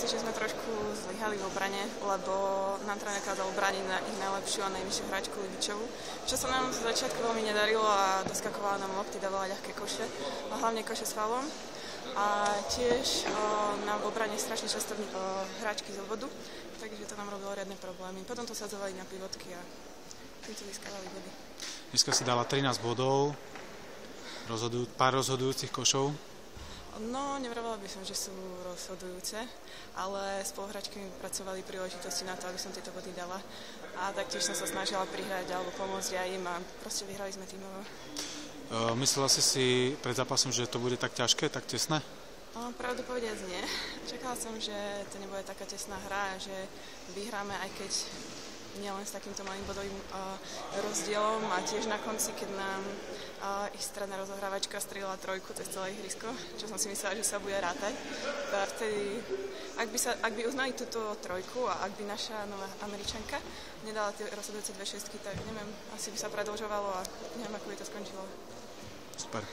si, že sme trošku zlyhali v obrane, lebo nám tréner kázal brániť na ich najlepšiu a najvyššiu hráčku Libičovu, čo sa nám z začiatku veľmi nedarilo a doskakovala nám lopty, dávala ľahké koše, a hlavne koše s faulom. A tiež nám v obrane strašne často hráčky z obvodu, takže to nám robilo riadne problémy. Potom to sadzovali na pivotky a týmto získavali body. Dneska si dala 13 bodov, pár rozhodujúcich košov. No, nevravela by som, že sú rozhodujúce, ale spoluhráčky mi pracovali príležitosti na to, aby som tieto body dala. A taktiež som sa snažila prihrať alebo pomôcť aj im a proste vyhrali sme tímovo. Myslela si pred zápasom, že to bude tak ťažké, tak tesné? Pravdu povediac nie. Čakala som, že to nebude taká tesná hra a že vyhráme, aj keď nielen s takýmto malým bodovým rozdielom a tiež na konci, keď nám ich stredná rozohrávačka strieľala trojku cez celé ihrisko, čo som si myslela, že sa bude rátať. Vtedy, ak by uznali túto trojku a ak by naša nová Američanka nedala tie rozhodujúce 2 šestky, tak neviem, asi by sa predĺžovalo a neviem, ako by to skončilo. Super.